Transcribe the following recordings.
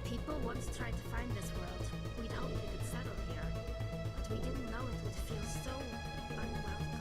People once tried to find this world. We'd hoped we could settle here, but we didn't know it would feel so unwelcome.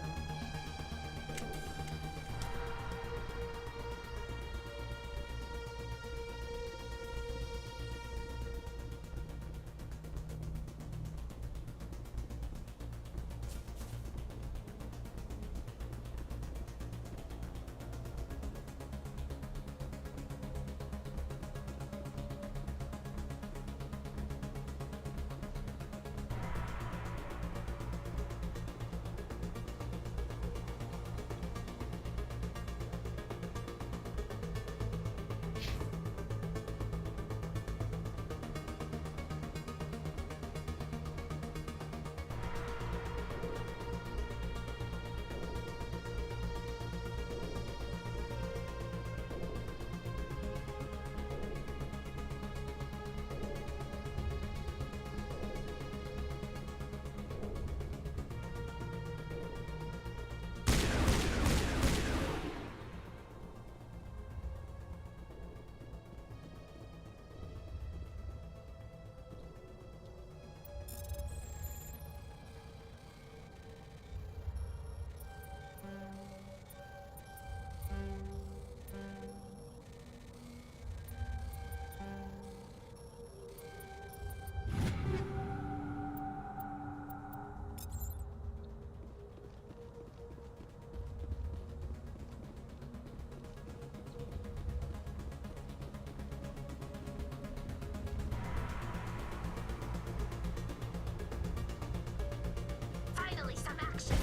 Finally, some action!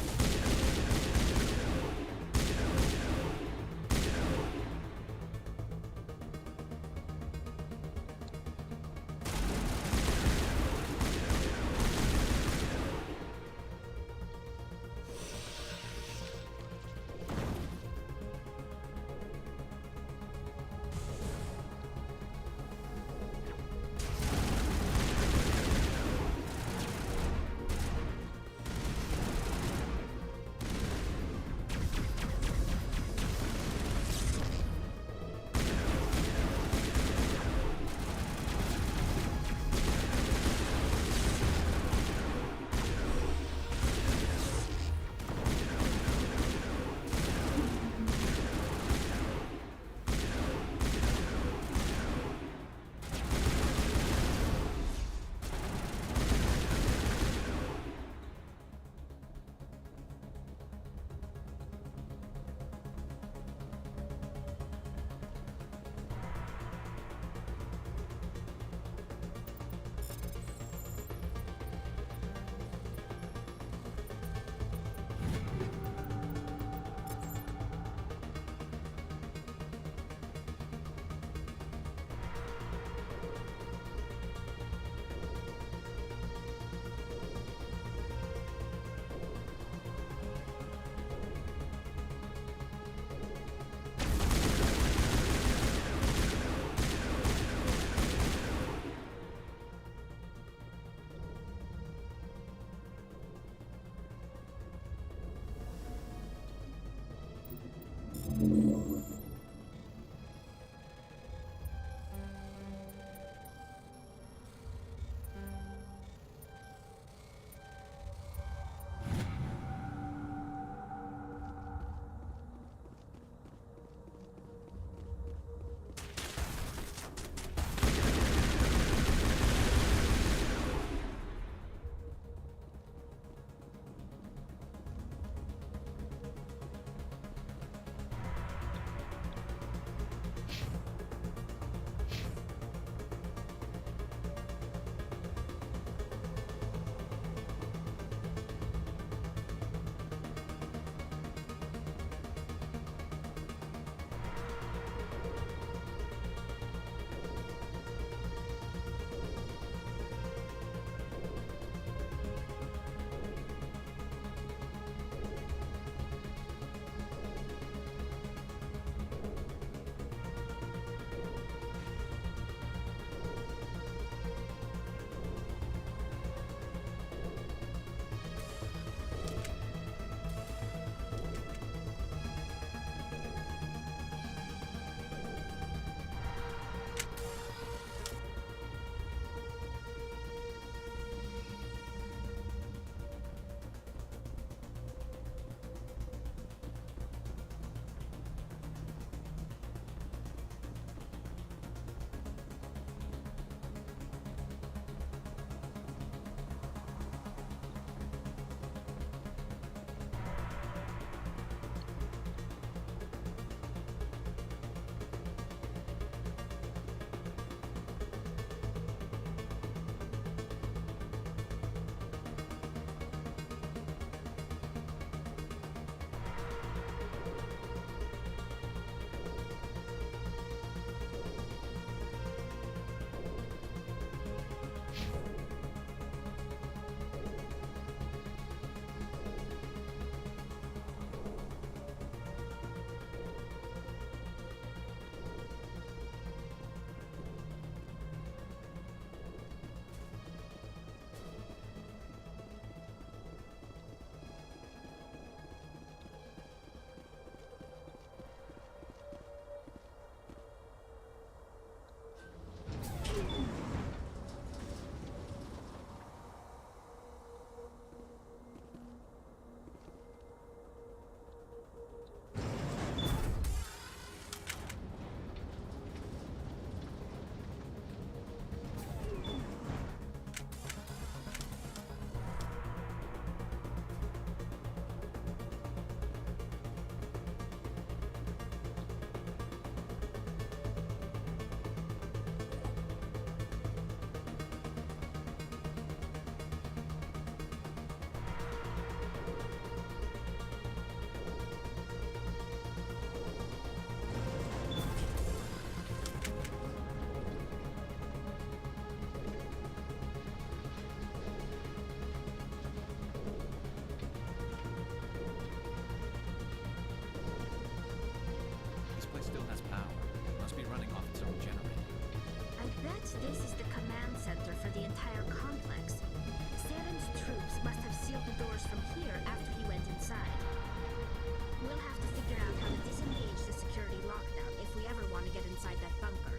still has power. Must be running off its own generator. I bet this is the command center for the entire complex. Saren's troops must have sealed the doors from here after he went inside. We'll have to figure out how to disengage the security lockdown if we ever want to get inside that bunker.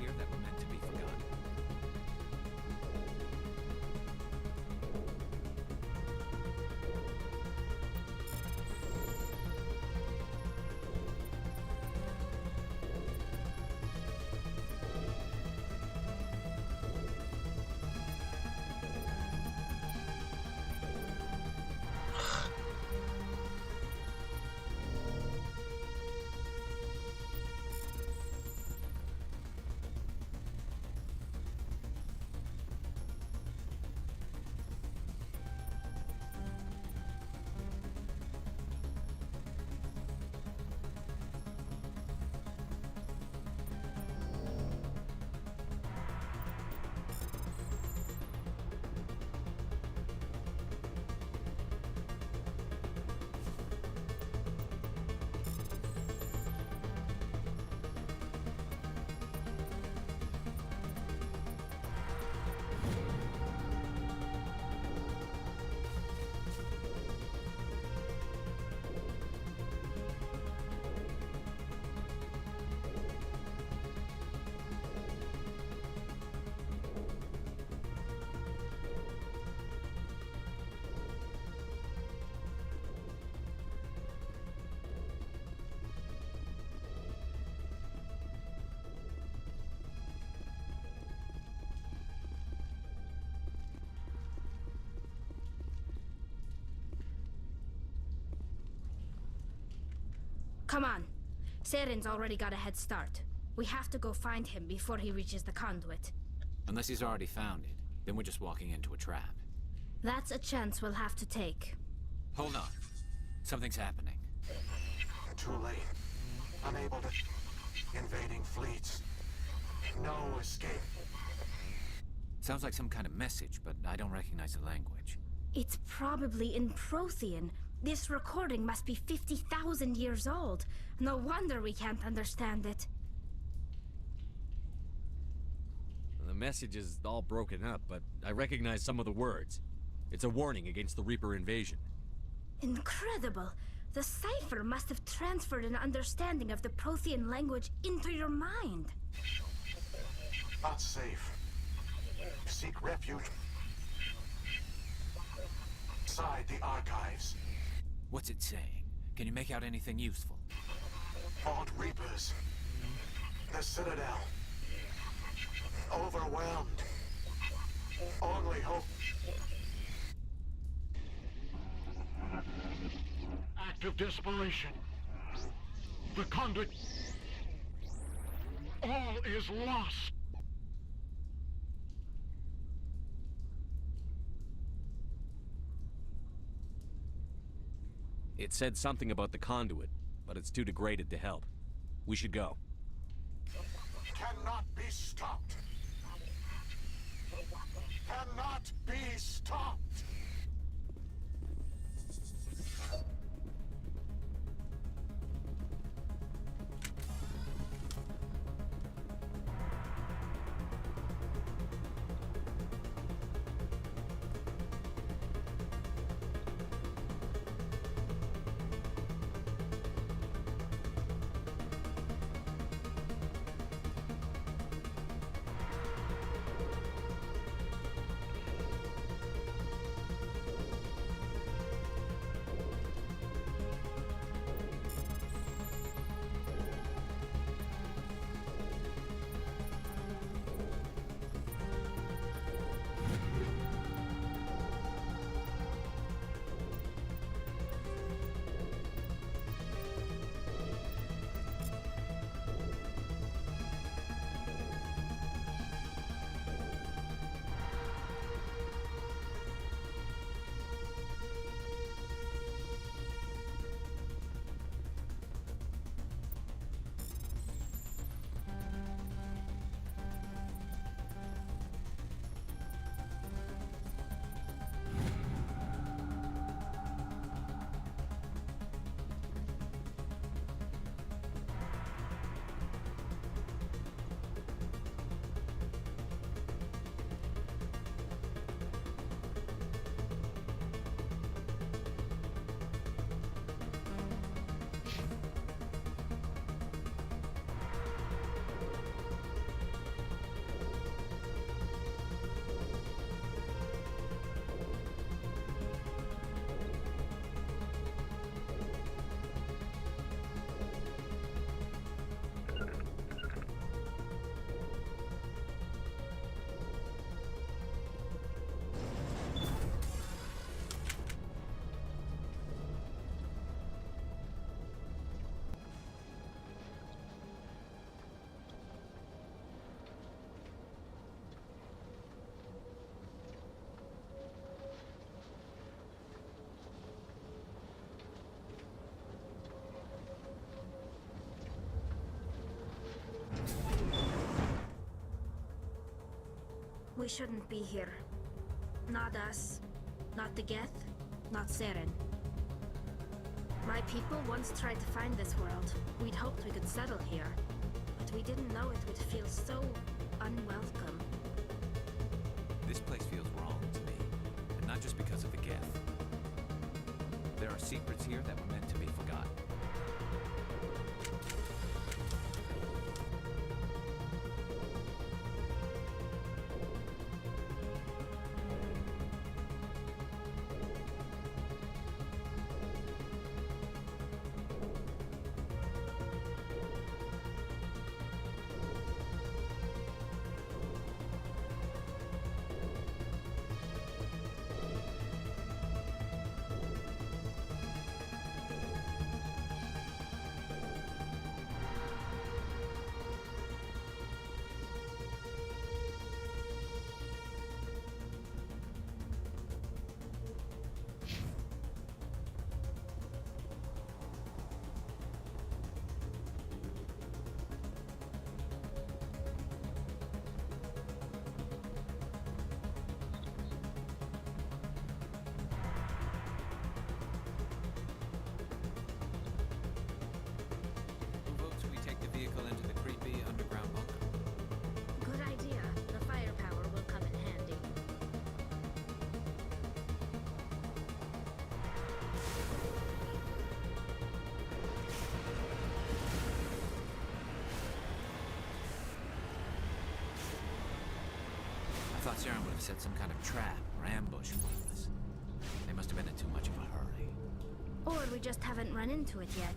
Here that were meant to be forgotten. Come on. Saren's already got a head start. We have to go find him before he reaches the conduit. Unless he's already found it, then we're just walking into a trap. That's a chance we'll have to take. Hold on. Something's happening. Too late. Unable to... Invading fleets. No escape. Sounds like some kind of message, but I don't recognize the language. It's probably in Prothean. This recording must be 50,000 years old. No wonder we can't understand it. The message is all broken up, but I recognize some of the words. It's a warning against the Reaper invasion. Incredible! The cipher must have transferred an understanding of the Prothean language into your mind. Not safe. Seek refuge inside the archives. What's it saying? Can you make out anything useful? Fought Reapers. The Citadel. Overwhelmed. Only hope. Act of desperation. The conduit. All is lost. It said something about the conduit, but it's too degraded to help. We should go. Cannot be stopped. Cannot be stopped. We shouldn't be here. Not us. Not the Geth. Not Seren. My people once tried to find this world. We'd hoped we could settle here. But we didn't know it would feel so unwelcome. This place feels wrong to me, and not just because of the Geth. There are secrets here that were meant to be forgotten. Who votes we take the vehicle into the creepy underground bunker? Good idea. The firepower will come in handy. I thought Saren would have set some kind of trap or ambush for us. They must have been in too much of a hurry. Or we just haven't run into it yet.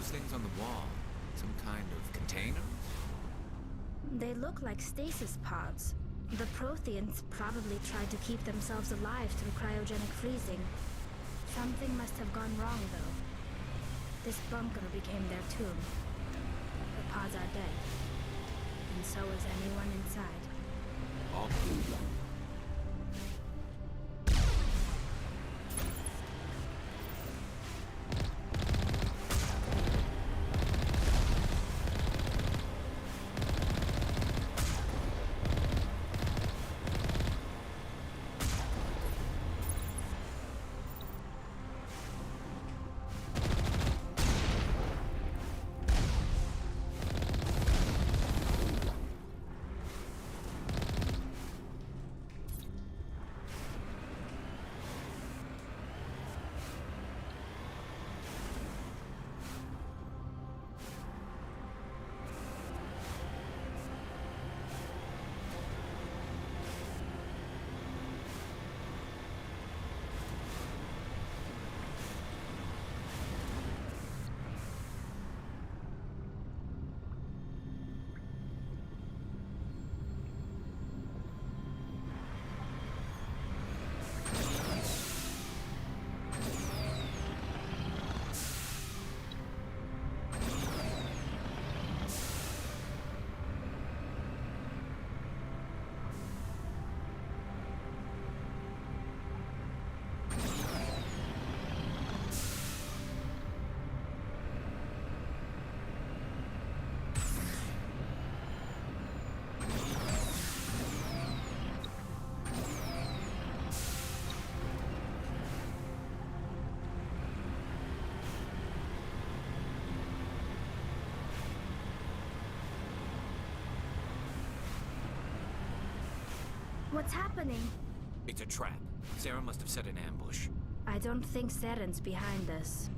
those things on the wall? Some kind of container? They look like stasis pods. The Protheans probably tried to keep themselves alive through cryogenic freezing. Something must have gone wrong, though. This bunker became their tomb. The pods are dead. And so is anyone inside. All What's happening? It's a trap. Sarah must have set an ambush. I don't think Saren's behind this.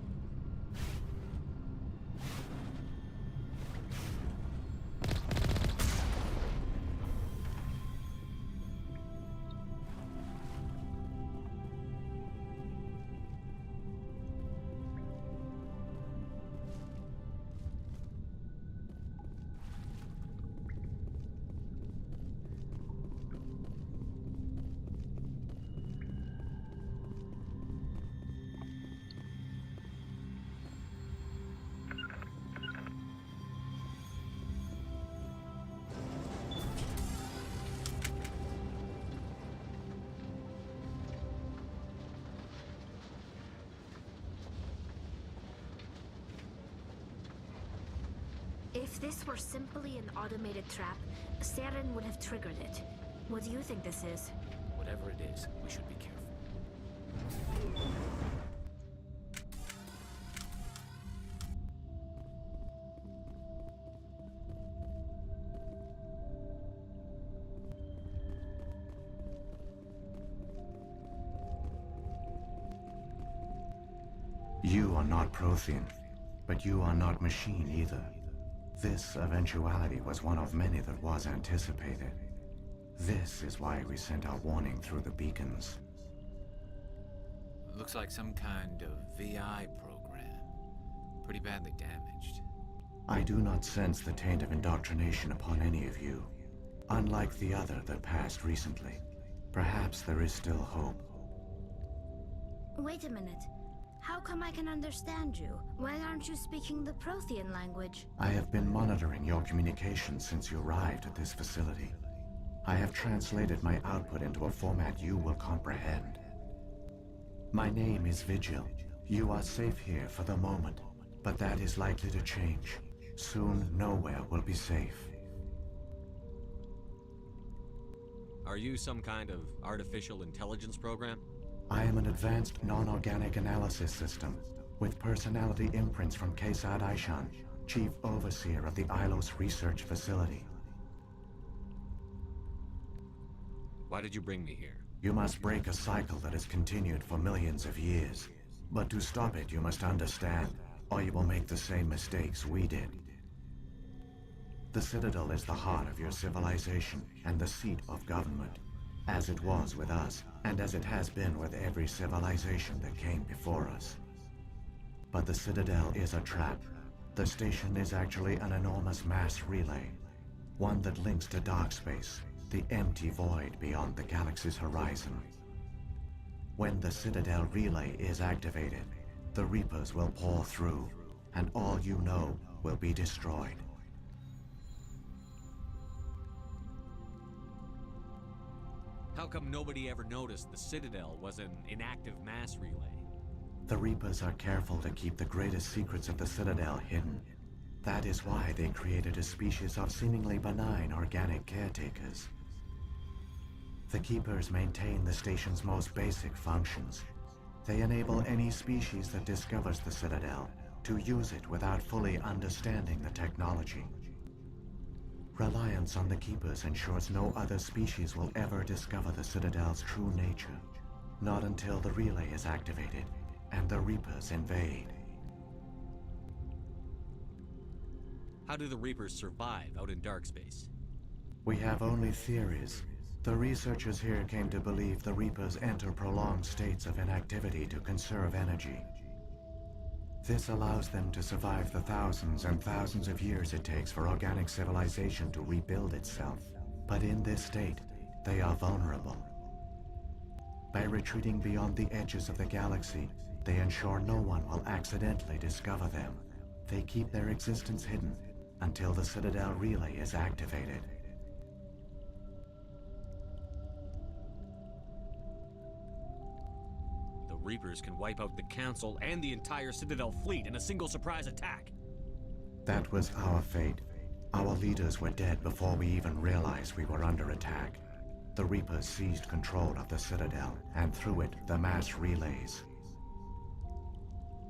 If this were simply an automated trap, Saren would have triggered it. What do you think this is? Whatever it is, we should be careful. You are not Prothean, but you are not machine either. This eventuality was one of many that was anticipated. This is why we sent our warning through the beacons. Looks like some kind of VI program. Pretty badly damaged. I do not sense the taint of indoctrination upon any of you. Unlike the other that passed recently. Perhaps there is still hope. Wait a minute. How come I can understand you? Why aren't you speaking the Prothean language? I have been monitoring your communications since you arrived at this facility. I have translated my output into a format you will comprehend. My name is Vigil. You are safe here for the moment, but that is likely to change. Soon, nowhere will be safe. Are you some kind of artificial intelligence program? I am an advanced non-organic analysis system, with personality imprints from Kesad Aishan, Chief Overseer of the Ilos Research Facility. Why did you bring me here? You must break a cycle that has continued for millions of years. But to stop it, you must understand, or you will make the same mistakes we did. The Citadel is the heart of your civilization and the seat of government, as it was with us, and as it has been with every civilization that came before us. But the Citadel is a trap, The station is actually an enormous mass relay, one that links to dark space, the empty void beyond the galaxy's horizon. When the Citadel relay is activated, the Reapers will pour through, and all you know will be destroyed. How come nobody ever noticed the Citadel was an inactive mass relay? The Reapers are careful to keep the greatest secrets of the Citadel hidden. That is why they created a species of seemingly benign organic caretakers. The Keepers maintain the station's most basic functions. They enable any species that discovers the Citadel to use it without fully understanding the technology. Reliance on the Keepers ensures no other species will ever discover the Citadel's true nature. Not until the relay is activated and the Reapers invade. How do the Reapers survive out in dark space? We have only theories. The researchers here came to believe the Reapers enter prolonged states of inactivity to conserve energy. This allows them to survive the thousands and thousands of years it takes for organic civilization to rebuild itself. But in this state, they are vulnerable. By retreating beyond the edges of the galaxy, they ensure no one will accidentally discover them. They keep their existence hidden until the Citadel relay is activated. Reapers can wipe out the Council and the entire Citadel fleet in a single surprise attack. That was our fate. Our leaders were dead before we even realized we were under attack. The Reapers seized control of the Citadel, and through it, the mass relays.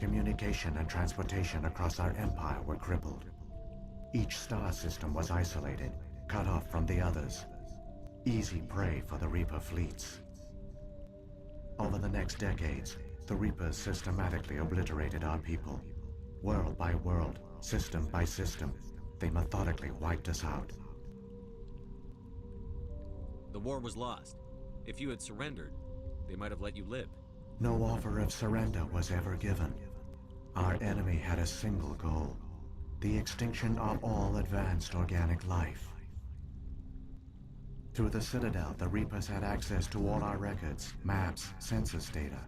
Communication and transportation across our empire were crippled. Each star system was isolated, cut off from the others. Easy prey for the Reaper fleets. Over the next decades, the Reapers systematically obliterated our people. World by world, system by system, they methodically wiped us out. The war was lost. If you had surrendered, they might have let you live. No offer of surrender was ever given. Our enemy had a single goal: the extinction of all advanced organic life. Through the Citadel, the Reapers had access to all our records, maps, census data.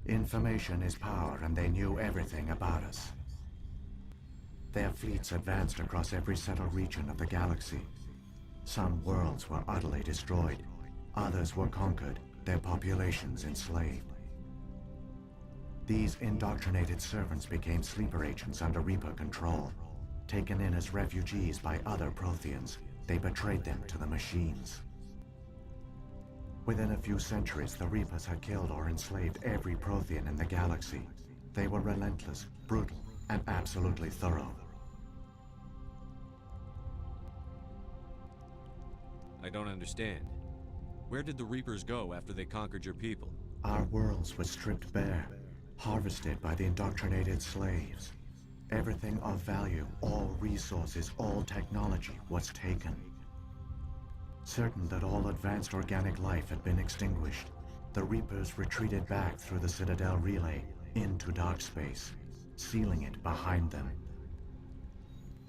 Information is power, and they knew everything about us. Their fleets advanced across every settled region of the galaxy. Some worlds were utterly destroyed. Others were conquered, their populations enslaved. These indoctrinated servants became sleeper agents under Reaper control. Taken in as refugees by other Protheans, they betrayed them to the machines. Within a few centuries, the Reapers had killed or enslaved every Prothean in the galaxy. They were relentless, brutal, and absolutely thorough. I don't understand. Where did the Reapers go after they conquered your people? Our worlds were stripped bare, harvested by the indoctrinated slaves. Everything of value, all resources, all technology was taken. Certain that all advanced organic life had been extinguished, the Reapers retreated back through the Citadel relay into dark space, sealing it behind them.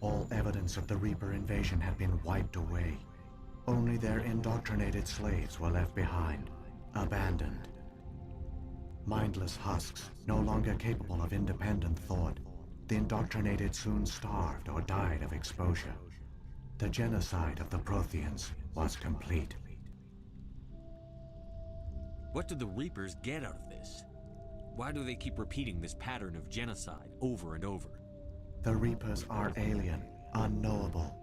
All evidence of the Reaper invasion had been wiped away. Only their indoctrinated slaves were left behind, abandoned. Mindless husks, no longer capable of independent thought. The indoctrinated soon starved or died of exposure. The genocide of the Protheans was complete. What do the Reapers get out of this? Why do they keep repeating this pattern of genocide over and over? The Reapers are alien, unknowable.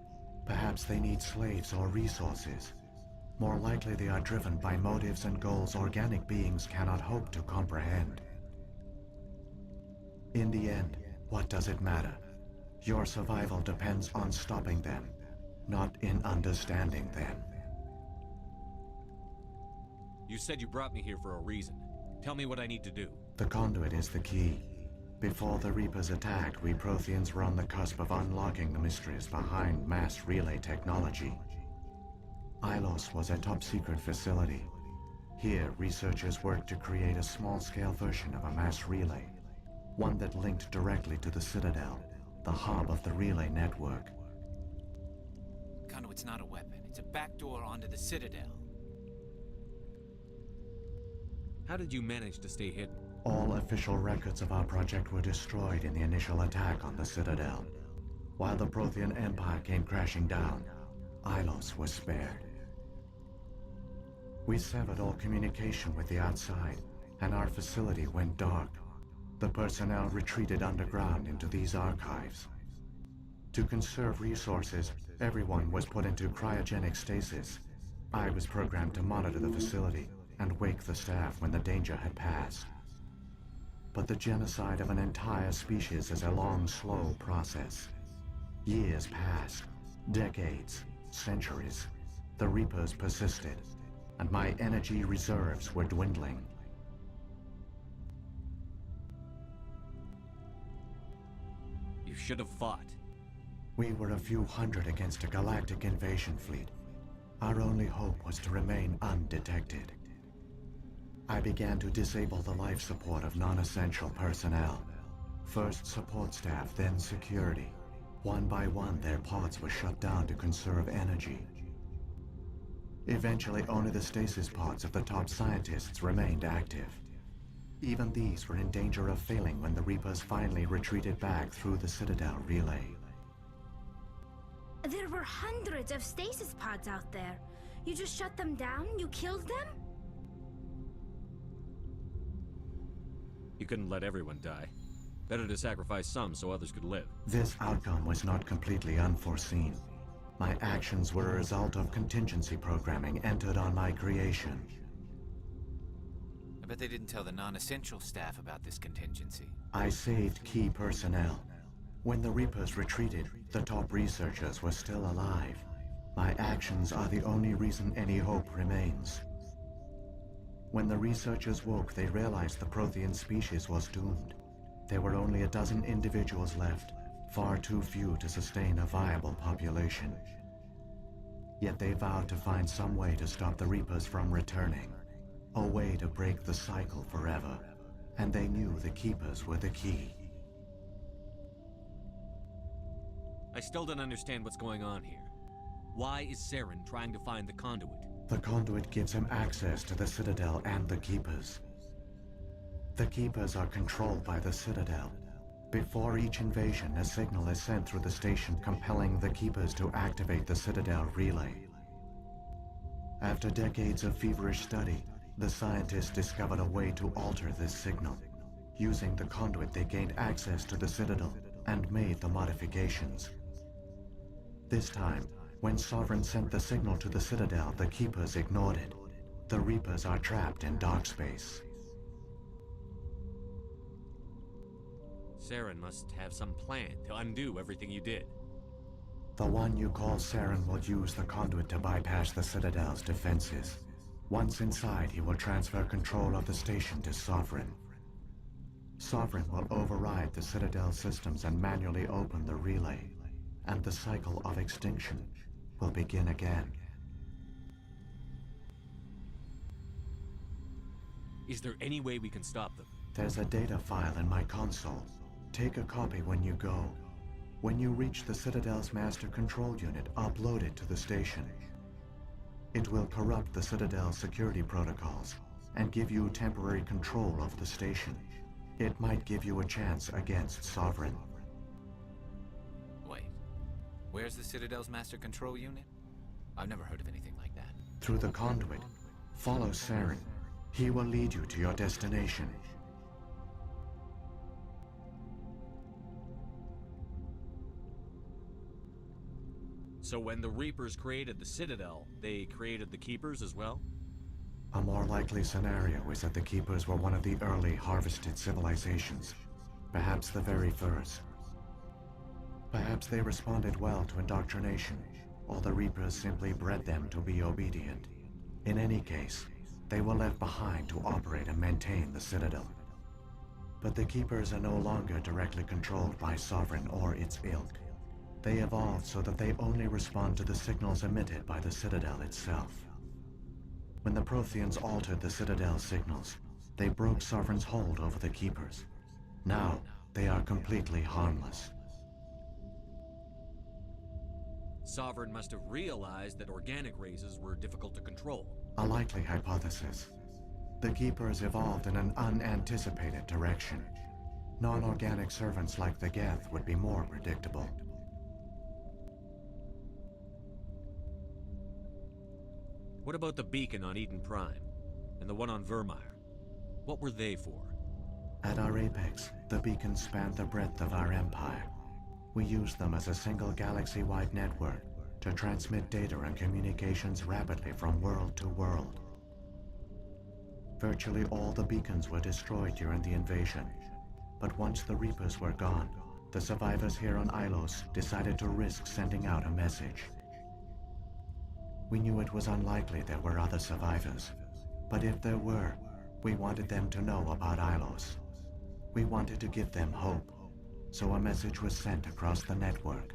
Perhaps they need slaves or resources. More likely they are driven by motives and goals organic beings cannot hope to comprehend. In the end, what does it matter? Your survival depends on stopping them, not in understanding them. You said you brought me here for a reason. Tell me what I need to do. The conduit is the key. Before the Reapers attacked, we Protheans were on the cusp of unlocking the mysteries behind mass relay technology. Ilos was a top-secret facility. Here, researchers worked to create a small-scale version of a mass relay, one that linked directly to the Citadel. the hub of the relay network. Conduit's not a weapon. It's a backdoor onto the Citadel. How did you manage to stay hidden? All official records of our project were destroyed in the initial attack on the Citadel. While the Prothean Empire came crashing down, Ilos was spared. We severed all communication with the outside, and our facility went dark. The personnel retreated underground into these archives. To conserve resources, everyone was put into cryogenic stasis. I was programmed to monitor the facility and wake the staff when the danger had passed. But the genocide of an entire species is a long, slow process. Years passed, decades, centuries. The Reapers persisted, and my energy reserves were dwindling. You should have fought. We were a few hundred against a galactic invasion fleet. Our only hope was to remain undetected. I began to disable the life support of non-essential personnel. First support staff, then security. One by one, their pods were shut down to conserve energy. Eventually, only the stasis pods of the top scientists remained active. Even these were in danger of failing when the Reapers finally retreated back through the Citadel relay. There were hundreds of stasis pods out there. You just shut them down? You killed them? You couldn't let everyone die. Better to sacrifice some so others could live. This outcome was not completely unforeseen. My actions were a result of contingency programming entered on my creation. I bet they didn't tell the non-essential staff about this contingency. I saved key personnel. When the Reapers retreated, the top researchers were still alive. My actions are the only reason any hope remains. When the researchers woke, they realized the Prothean species was doomed. There were only a dozen individuals left, far too few to sustain a viable population. Yet they vowed to find some way to stop the Reapers from returning, a way to break the cycle forever, and they knew the Keepers were the key. I still don't understand what's going on here. Why is Saren trying to find the conduit? The conduit gives him access to the Citadel and the Keepers. The Keepers are controlled by the Citadel. Before each invasion, a signal is sent through the station compelling the Keepers to activate the Citadel relay. After decades of feverish study, the scientists discovered a way to alter this signal. Using the conduit, they gained access to the Citadel and made the modifications. This time, when Sovereign sent the signal to the Citadel, the Keepers ignored it. The Reapers are trapped in dark space. Saren must have some plan to undo everything you did. The one you call Saren will use the conduit to bypass the Citadel's defenses. Once inside, he will transfer control of the station to Sovereign. Sovereign will override the Citadel systems and manually open the relay, and the cycle of extinction will begin again. Is there any way we can stop them? There's a data file in my console. Take a copy when you go. When you reach the Citadel's master control unit, upload it to the station. It will corrupt the Citadel's security protocols and give you temporary control of the station. It might give you a chance against Sovereign. Wait, where's the Citadel's master control unit? I've never heard of anything like that. Through the conduit, follow Saren. He will lead you to your destination. So when the Reapers created the Citadel, they created the Keepers as well? A more likely scenario is that the Keepers were one of the early harvested civilizations, perhaps the very first. Perhaps they responded well to indoctrination, or the Reapers simply bred them to be obedient. In any case, they were left behind to operate and maintain the Citadel. But the Keepers are no longer directly controlled by Sovereign or its ilk. They evolved so that they only respond to the signals emitted by the Citadel itself. When the Protheans altered the Citadel's signals, they broke Sovereign's hold over the Keepers. Now, they are completely harmless. Sovereign must have realized that organic races were difficult to control. A likely hypothesis. The Keepers evolved in an unanticipated direction. Non-organic servants like the Geth would be more predictable. What about the beacon on Eden Prime? And the one on Vermeer? What were they for? At our apex, the beacons spanned the breadth of our empire. We used them as a single galaxy-wide network to transmit data and communications rapidly from world to world. Virtually all the beacons were destroyed during the invasion, but once the Reapers were gone, the survivors here on Ilos decided to risk sending out a message. We knew it was unlikely there were other survivors, but if there were, we wanted them to know about Ilos. We wanted to give them hope, so a message was sent across the network.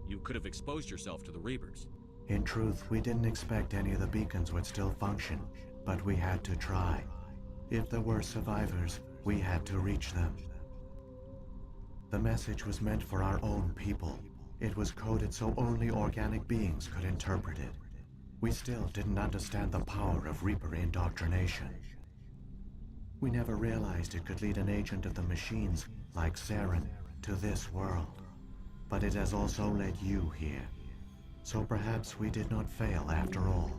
You could have exposed yourself to the Reapers. In truth, we didn't expect any of the beacons would still function, but we had to try. If there were survivors, we had to reach them. The message was meant for our own people. It was coded so only organic beings could interpret it. We still didn't understand the power of Reaper indoctrination. We never realized it could lead an agent of the machines, like Saren, to this world. But it has also led you here. So perhaps we did not fail after all.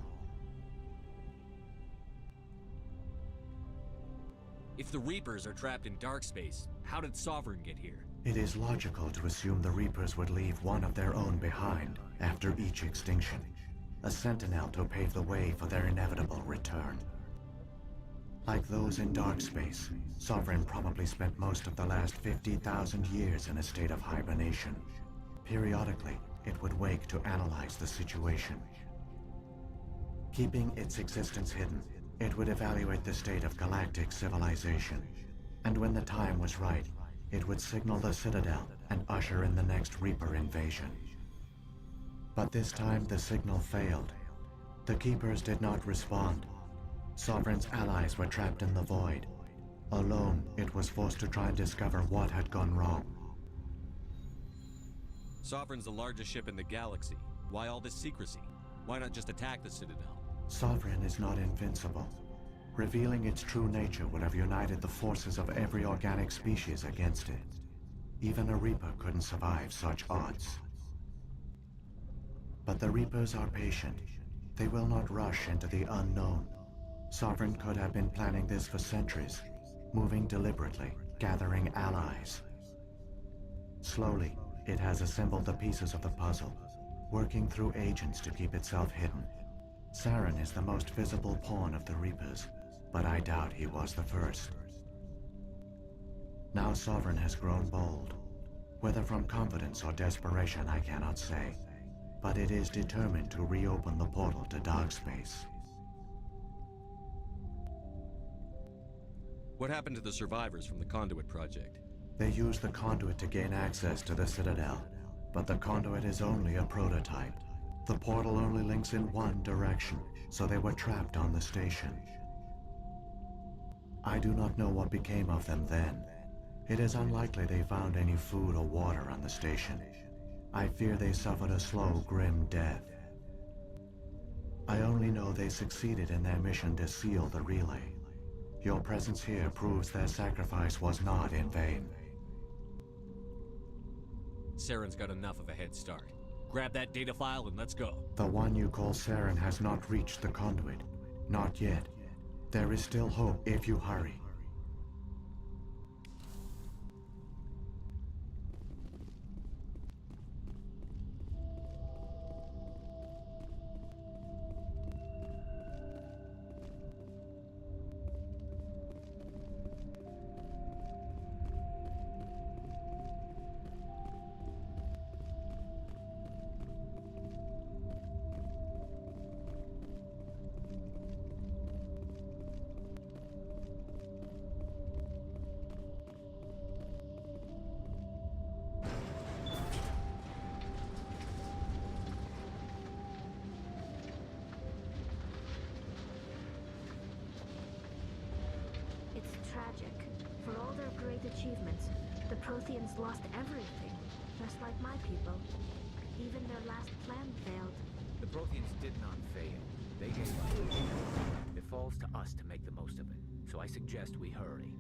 If the Reapers are trapped in dark space, how did Sovereign get here? It is logical to assume the Reapers would leave one of their own behind after each extinction. A sentinel to pave the way for their inevitable return. Like those in dark space, Sovereign probably spent most of the last 50,000 years in a state of hibernation. Periodically, it would wake to analyze the situation. Keeping its existence hidden, it would evaluate the state of galactic civilization. And when the time was right, it would signal the Citadel and usher in the next Reaper invasion. But this time the signal failed. The Keepers did not respond. Sovereign's allies were trapped in the void. Alone, it was forced to try and discover what had gone wrong. Sovereign's the largest ship in the galaxy. Why all this secrecy? Why not just attack the Citadel? Sovereign is not invincible. Revealing its true nature would have united the forces of every organic species against it. Even a Reaper couldn't survive such odds. But the Reapers are patient. They will not rush into the unknown. Sovereign could have been planning this for centuries, moving deliberately, gathering allies. Slowly, it has assembled the pieces of the puzzle, working through agents to keep itself hidden. Saren is the most visible pawn of the Reapers, but I doubt he was the first. Now Sovereign has grown bold. Whether from confidence or desperation, I cannot say. But it is determined to reopen the portal to dark space. What happened to the survivors from the Conduit project? They used the conduit to gain access to the Citadel, but the conduit is only a prototype. The portal only links in one direction, so they were trapped on the station. I do not know what became of them then. It is unlikely they found any food or water on the station. I fear they suffered a slow, grim death. I only know they succeeded in their mission to seal the relay. Your presence here proves their sacrifice was not in vain. Saren's got enough of a head start. Grab that data file and let's go. The one you call Saren has not reached the conduit. Not yet. There is still hope if you hurry. It's tragic. For all their great achievements, The Protheans lost everything, just like my people. Even their last plan failed. The Protheans did not fail. They gave up. It falls to us to make the most of it. So I suggest we hurry.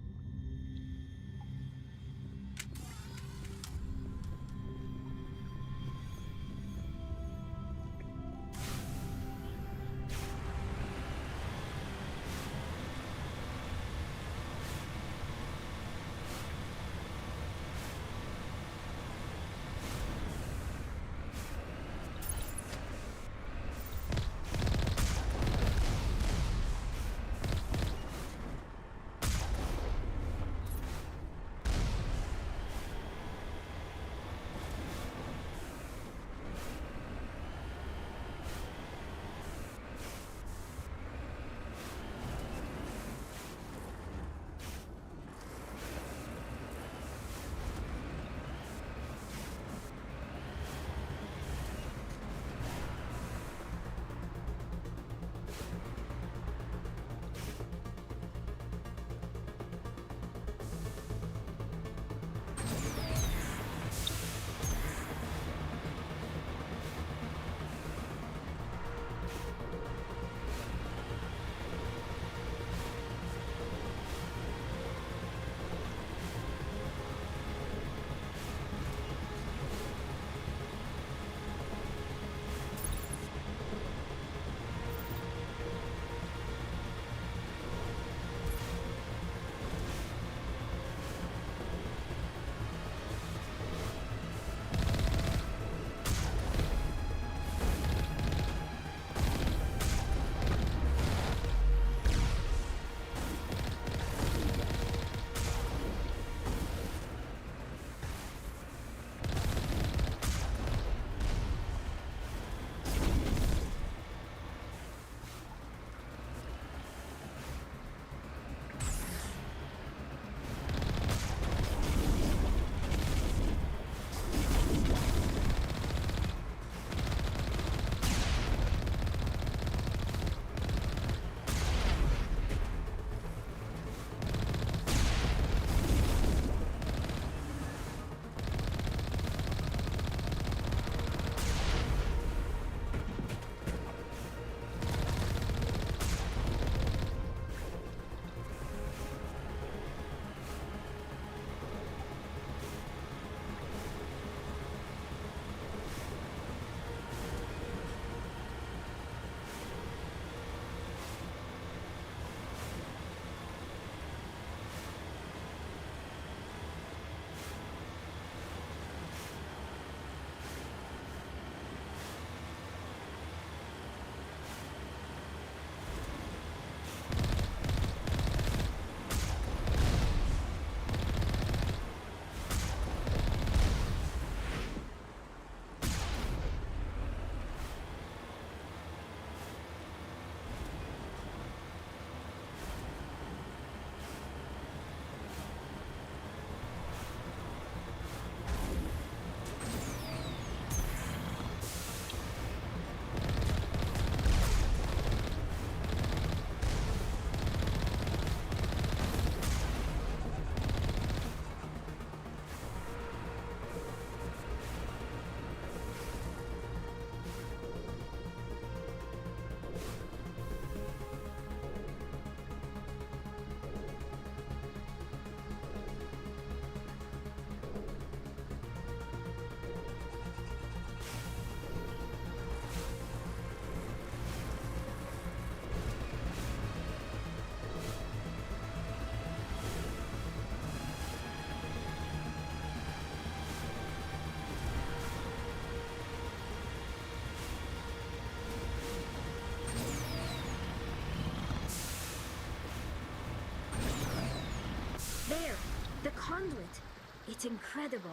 There! The conduit! It's incredible.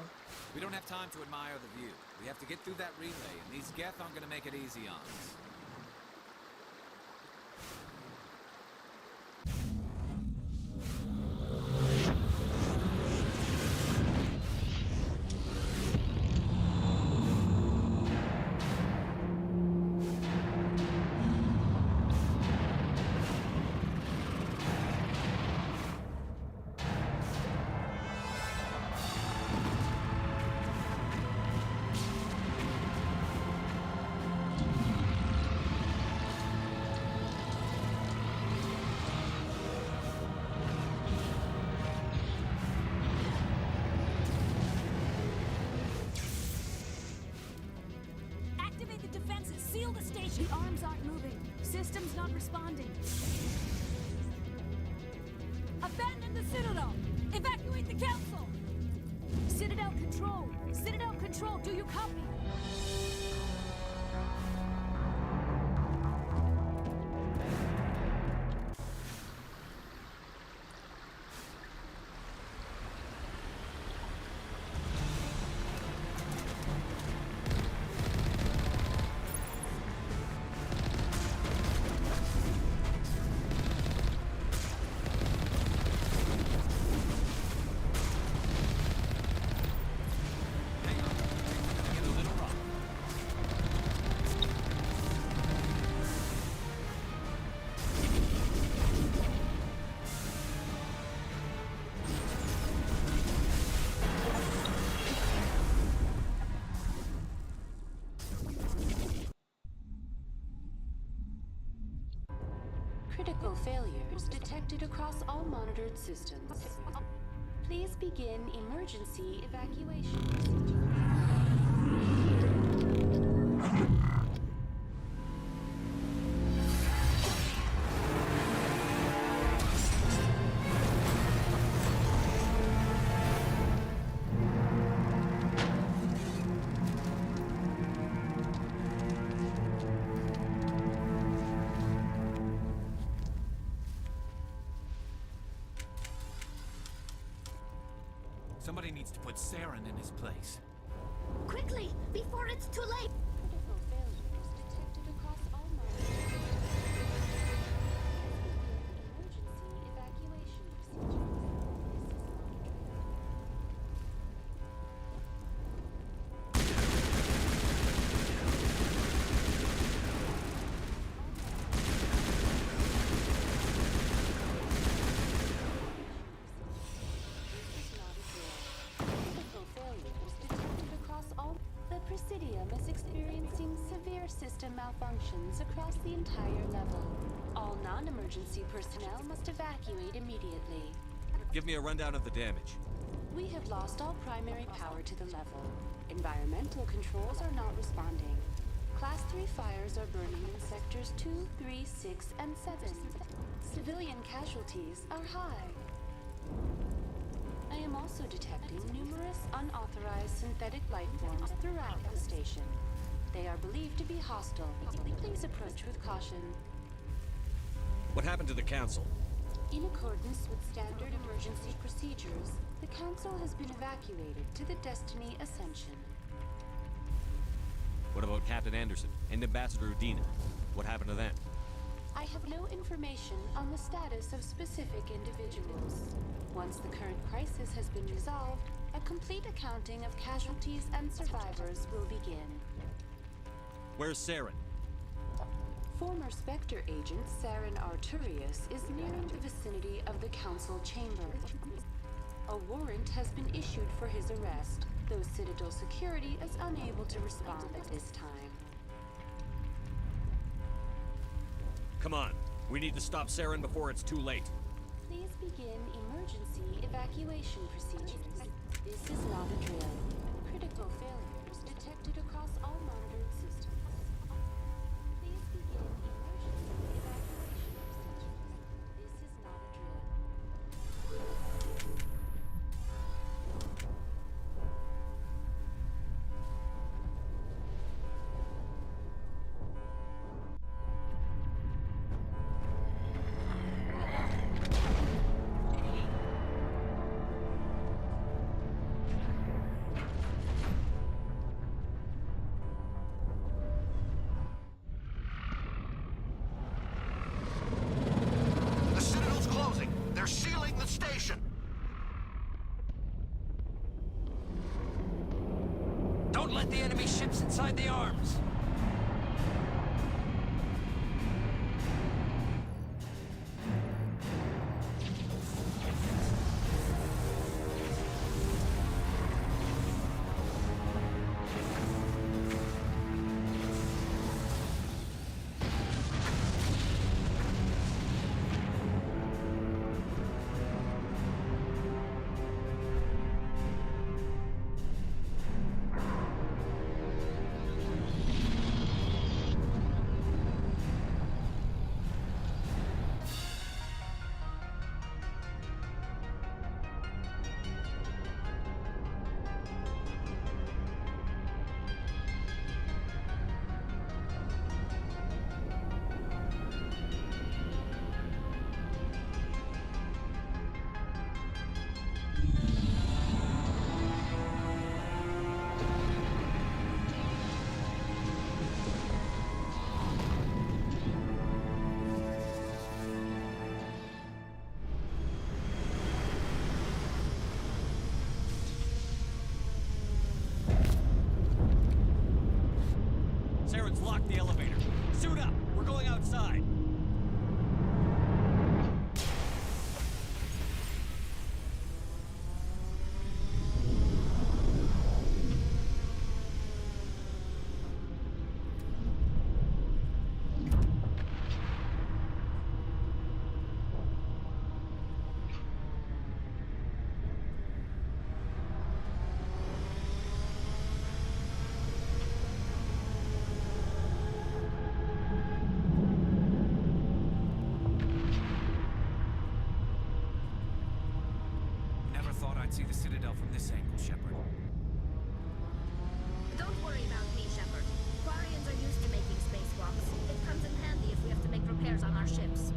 We don't have time to admire the view. We have to get through that relay, and these Geth aren't gonna make it easy on us. evacuation. The arms aren't moving. Systems not responding. Abandon the Citadel! Evacuate the Council! Citadel Control! Citadel Control, do you copy? Hang on. I get a little rough. Critical failures detected across all monitored systems. Please begin emergency evacuation procedure. Somebody needs to put Saren in his place. Quickly, before it's too late! Critical failures detected across all monitored emergency evacuation procedures. Critical failures detected across all. The Presidium is experiencing severe system malfunctions across the entire level. All non-emergency personnel must evacuate immediately. Give me a rundown of the damage. We have lost all primary power to the level. Environmental controls are not responding. Class 3 fires are burning in sectors 2, 3, 6, and 7. Civilian casualties are high. I am also detecting numerous unauthorized synthetic life forms throughout the station. They are believed to be hostile. Please approach with caution. What happened to the Council? In accordance with standard emergency procedures, the Council has been evacuated to the Destiny Ascension. What about Captain Anderson and Ambassador Udina? What happened to them? I have no information on the status of specific individuals. Once the current crisis has been resolved, a complete accounting of casualties and survivors will begin. Where's Saren? Former Spectre agent Saren Arturius is nearing the vicinity of the Council chamber. A warrant has been issued for his arrest, though Citadel security is unable to respond at this time. Come on. We need to stop Saren before it's too late. Please begin emergency evacuation procedures. This is not a drill. Critical failures detected across all monitored systems. Please begin emergency evacuation procedures. This is not a drill. The Citadel's closing. They're sealing the station. Don't let the enemy ships inside the arms! Saren's locked the elevator. Suit up! We're going outside! Never thought I'd see the Citadel from this angle, Shepard. Don't worry about me, Shepard. Quarians are used to making spacewalks. It comes in handy if we have to make repairs on our ships.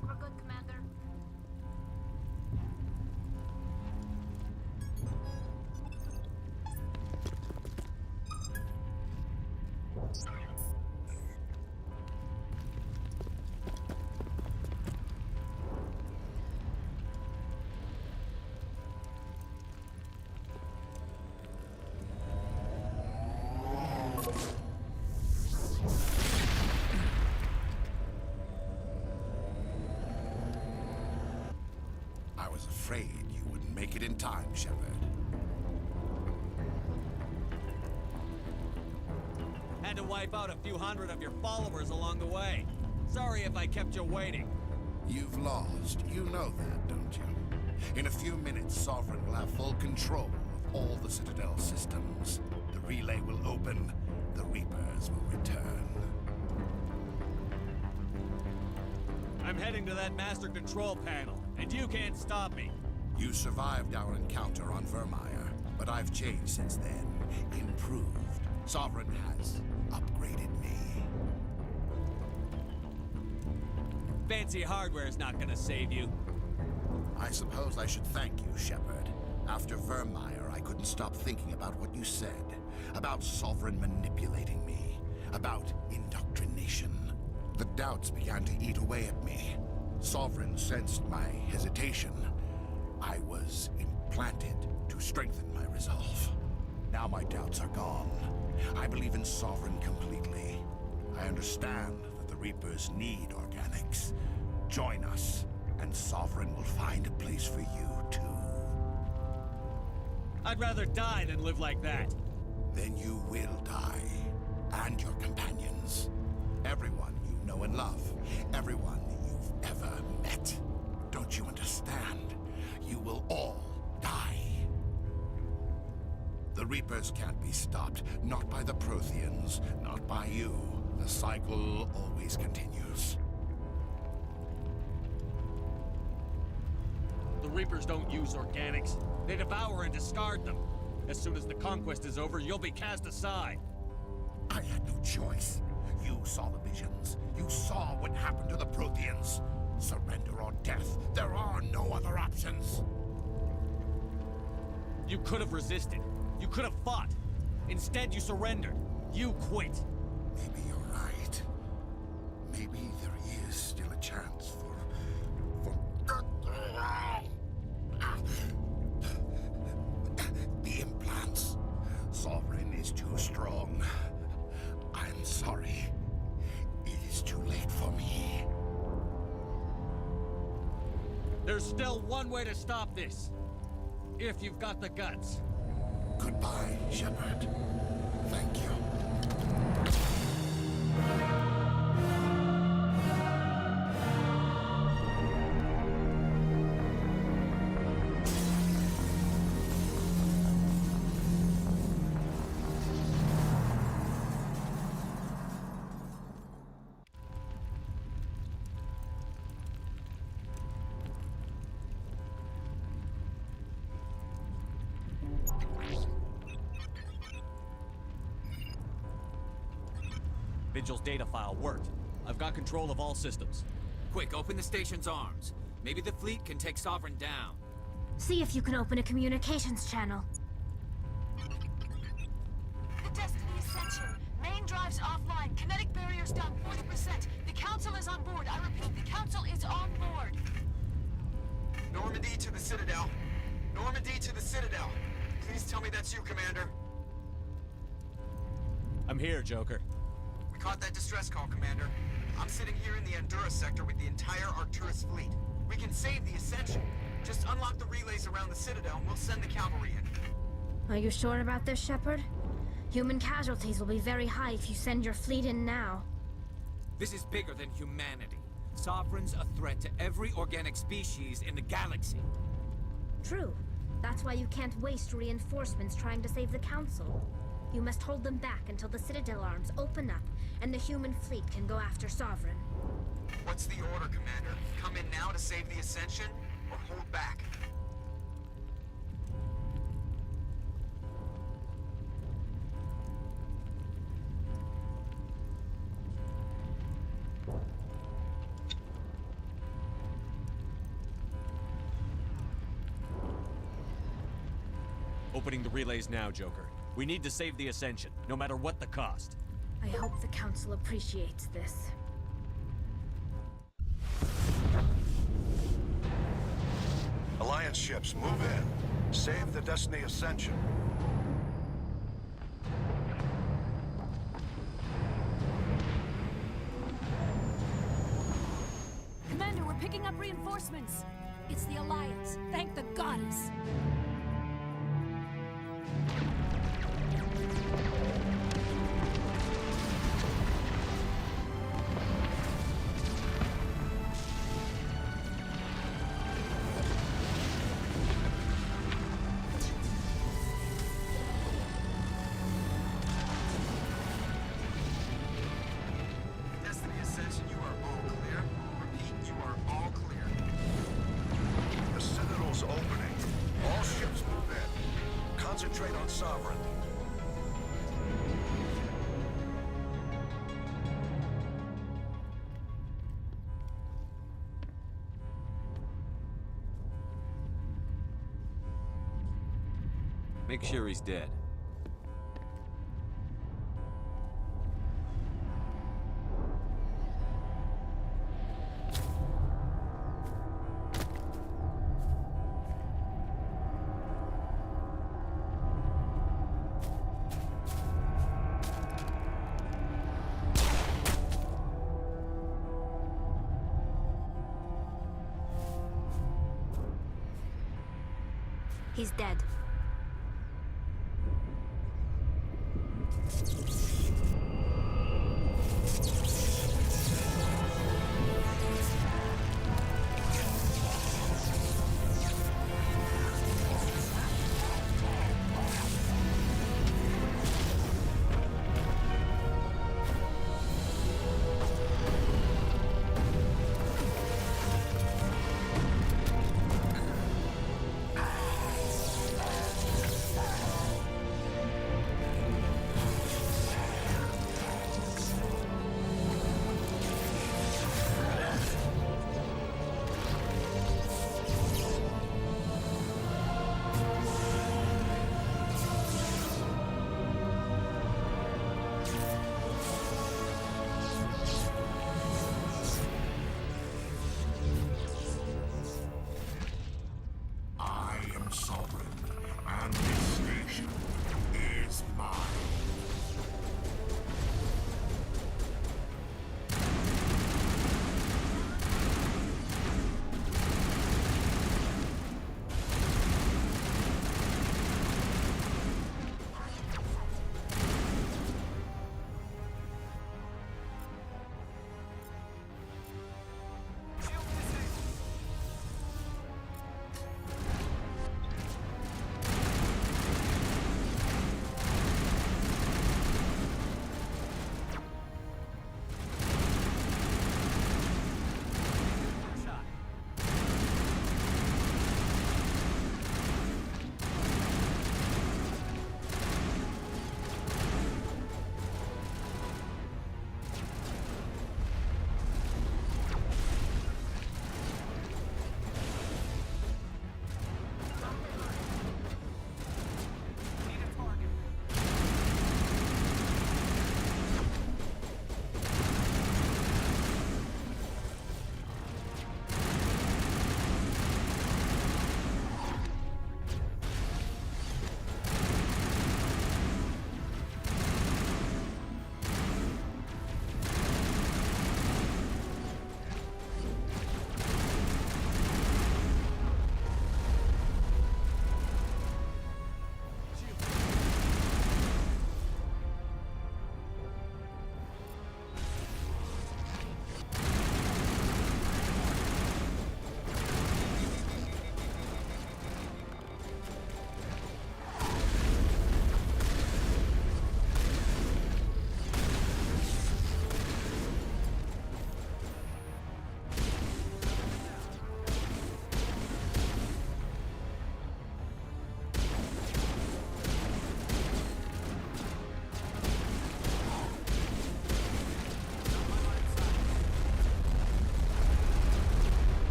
think we're good, Commander. I was afraid you wouldn't make it in time, Shepard. Had to wipe out a few hundred of your followers along the way. Sorry if I kept you waiting. You've lost. You know that, don't you? In a few minutes, Sovereign will have full control of all the Citadel systems. The relay will open. The Reapers will return. I'm heading to that master control panel, and you can't stop me. You survived our encounter on Vermeer, but I've changed since then. Improved. Sovereign has upgraded me. Fancy hardware is not gonna save you. I suppose I should thank you, Shepard. After Vermeer, I couldn't stop thinking about what you said. About Sovereign manipulating me. About indoctrination. The doubts began to eat away at me. Sovereign sensed my hesitation. I was implanted to strengthen my resolve. Now my doubts are gone. I believe in Sovereign completely. I understand that the Reapers need organics. Join us, and Sovereign will find a place for you, too. I'd rather die than live like that. Then you will die. And your companions. Everyone you know and love. Everyone you've ever met. Don't you understand? You will all die. The Reapers can't be stopped. Not by the Protheans. Not by you. The cycle always continues. The Reapers don't use organics. They devour and discard them. As soon as the conquest is over, you'll be cast aside. I had no choice. You saw the visions. You saw what happened to the Protheans. Surrender or death. There are no other options. You could have resisted. You could have fought. Instead, you surrendered. You quit. Maybe you're right. Maybe there is still a chance for... The implants. Sovereign is too strong. I'm sorry. It is too late for me. There's still one way to stop this. If you've got the guts. Goodbye, Shepard. Thank you. Vigil's data file worked. I've got control of all systems. Quick, open the station's arms. Maybe the fleet can take Sovereign down. See if you can open a communications channel. The Destiny Ascension. Main drives offline. Kinetic barriers down 40%. The Council is on board. I repeat, the Council is on board. Normandy to the Citadel. Normandy to the Citadel. Please tell me that's you, Commander. I'm here, Joker. We caught that distress call, Commander. I'm sitting here in the Andurra sector with the entire Arcturus fleet. We can save the Ascension. Just unlock the relays around the Citadel and we'll send the cavalry in. Are you sure about this, Shepard? Human casualties will be very high if you send your fleet in now. This is bigger than humanity. Sovereign's a threat to every organic species in the galaxy. True. That's why you can't waste reinforcements trying to save the Council. You must hold them back until the Citadel arms open up and the human fleet can go after Sovereign. What's the order, Commander? Come in now to save the Ascension, or hold back? Opening the relays now, Joker. We need to save the Ascension, no matter what the cost. I hope the Council appreciates this. Alliance ships, move in. Save the Destiny Ascension. Commander, we're picking up reinforcements. It's the Alliance. Thank the goddess. Destiny Ascension, you are all clear. Repeat, you are all clear. The Citadel's opening. All ships move in. Concentrate on Sovereign. Make sure he's dead. He's dead.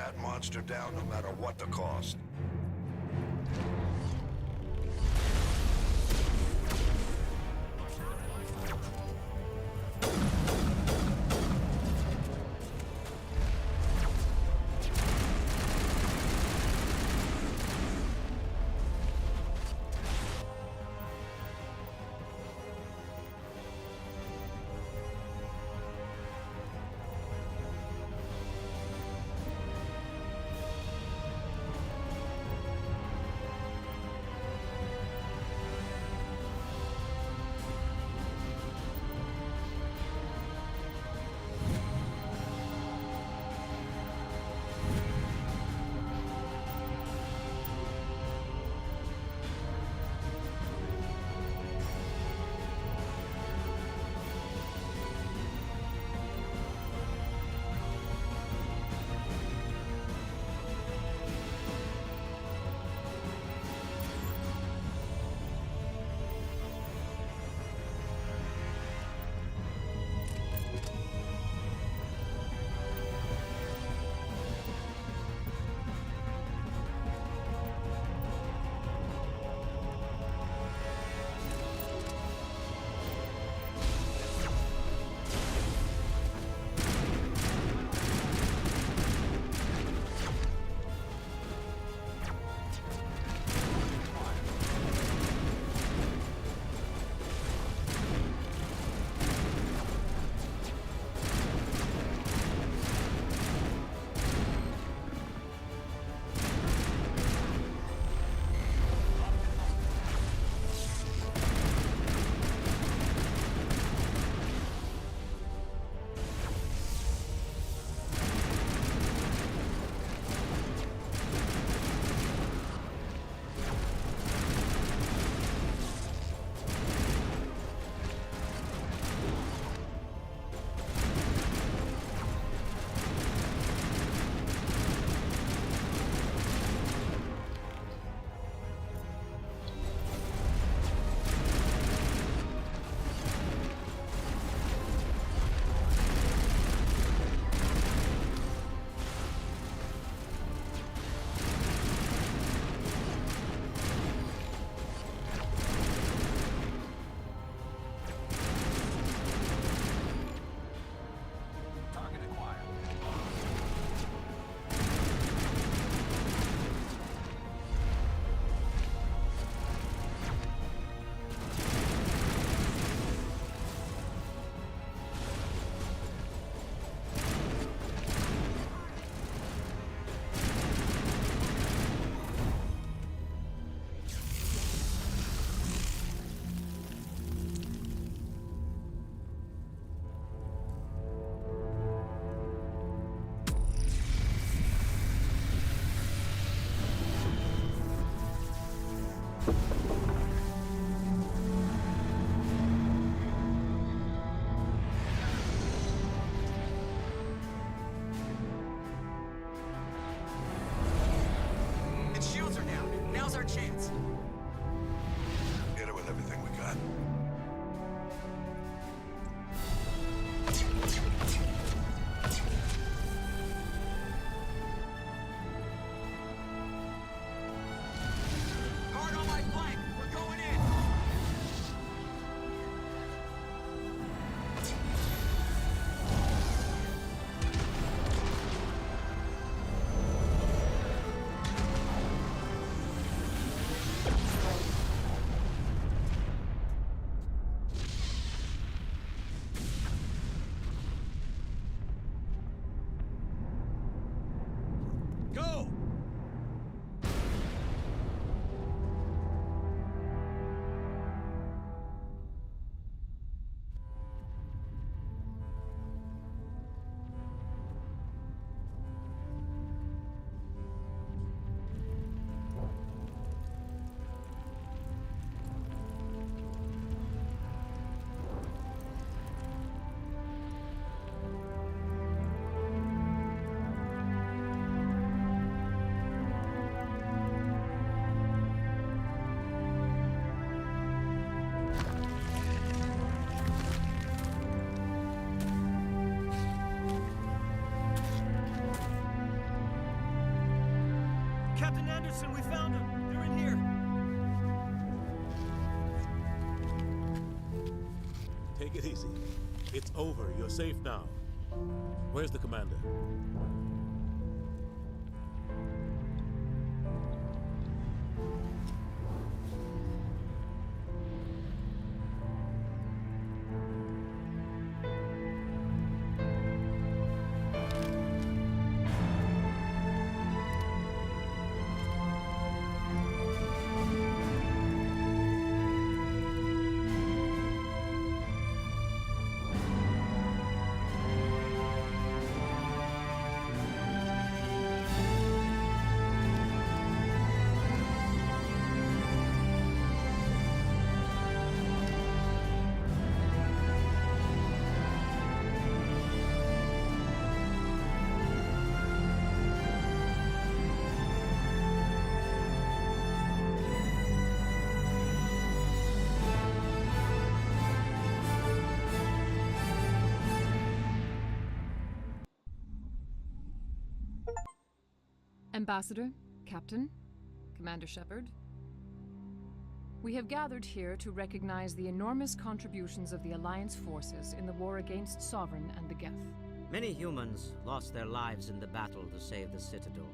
that monster down no matter what the cost. chance. Hit it with everything we got. Guard on my flank. We're going in. Captain Anderson, we found them. They're in here. Take it easy. It's over. You're safe now. Where's the commander? Ambassador, Captain, Commander Shepard. We have gathered here to recognize the enormous contributions of the Alliance forces in the war against Sovereign and the Geth. Many humans lost their lives in the battle to save the Citadel.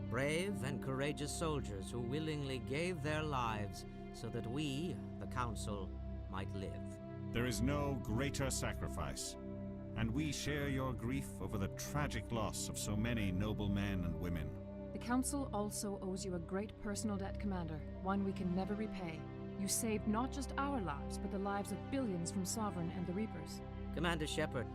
Brave and courageous soldiers who willingly gave their lives so that we, the Council, might live. There is no greater sacrifice, and we share your grief over the tragic loss of so many noble men and women. The Council also owes you a great personal debt, Commander, one we can never repay. You saved not just our lives, but the lives of billions from Sovereign and the Reapers. Commander Shepard,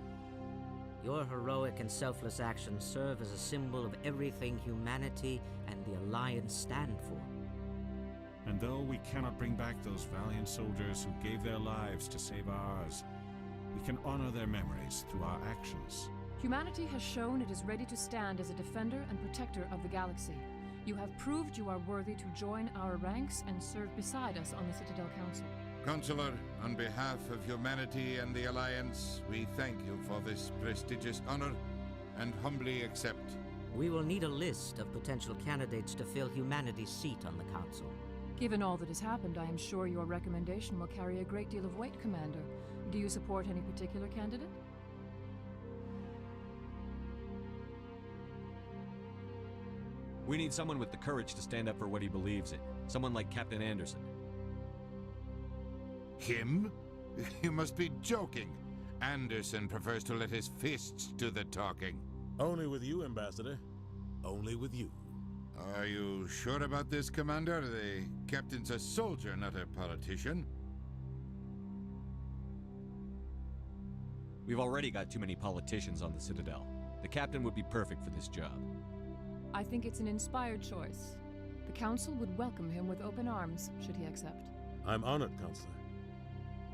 your heroic and selfless actions serve as a symbol of everything humanity and the Alliance stand for. And though we cannot bring back those valiant soldiers who gave their lives to save ours, we can honor their memories through our actions. Humanity has shown it is ready to stand as a defender and protector of the galaxy. You have proved you are worthy to join our ranks and serve beside us on the Citadel Council. Consular, on behalf of humanity and the Alliance, we thank you for this prestigious honor and humbly accept. We will need a list of potential candidates to fill humanity's seat on the Council. Given all that has happened, I am sure your recommendation will carry a great deal of weight, Commander. Do you support any particular candidate? We need someone with the courage to stand up for what he believes in. Someone like Captain Anderson. Him? You must be joking. Anderson prefers to let his fists do the talking. Only with you, Ambassador. Only with you. Are you sure about this, Commander? The captain's a soldier, not a politician. We've already got too many politicians on the Citadel. The captain would be perfect for this job. I think it's an inspired choice. The Council would welcome him with open arms, should he accept. I'm honored, Counselor.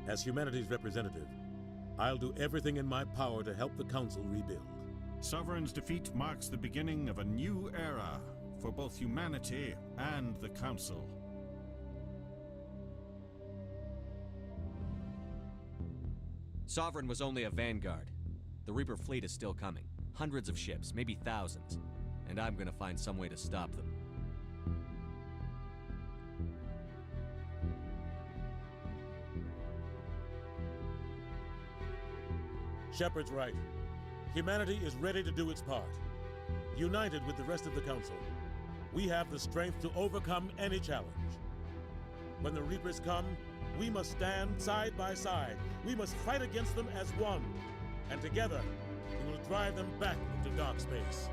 As humanity's representative, I'll do everything in my power to help the Council rebuild. Sovereign's defeat marks the beginning of a new era for both humanity and the Council. Sovereign was only a vanguard. The Reaper fleet is still coming. Hundreds of ships, maybe thousands. And I'm gonna find some way to stop them. Shepard's right. Humanity is ready to do its part. United with the rest of the Council, we have the strength to overcome any challenge. When the Reapers come, we must stand side by side. We must fight against them as one. And together, we will drive them back into dark space.